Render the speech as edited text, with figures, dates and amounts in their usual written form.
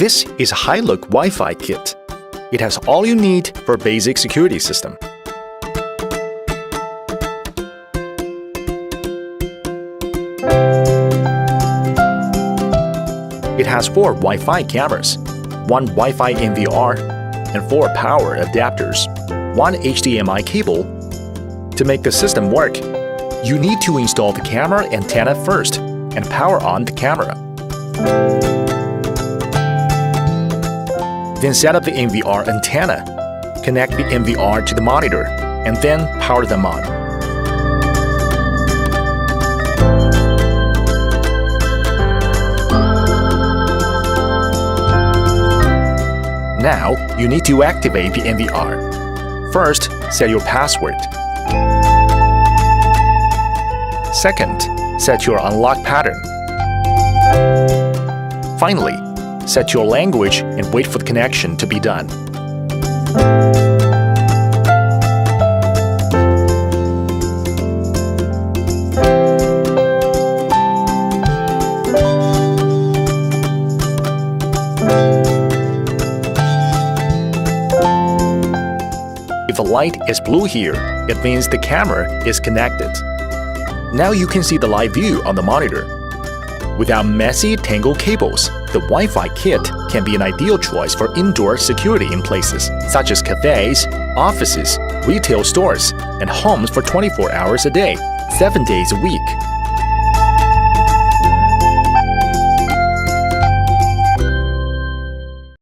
This is a HiLook Wi-Fi kit. It has all you need for a basic security system. It has 4 Wi-Fi cameras, 1 Wi-Fi NVR, and 4 power adapters, 1 HDMI cable. To make the system work, you need to install the camera antenna first and power on the camera. Then set up the NVR antenna, connect the NVR to the monitor, and then power them on. Now, you need to activate the NVR. First, set your password. Second, set your unlock pattern. Finally, set your language and wait for the connection to be done. If the light is blue here, it means the camera is connected. Now you can see the live view on the monitor. Without messy, tangled cables, the Wi-Fi kit can be an ideal choice for indoor security in places such as cafes, offices, retail stores, and homes for 24 hours a day, 7 days a week.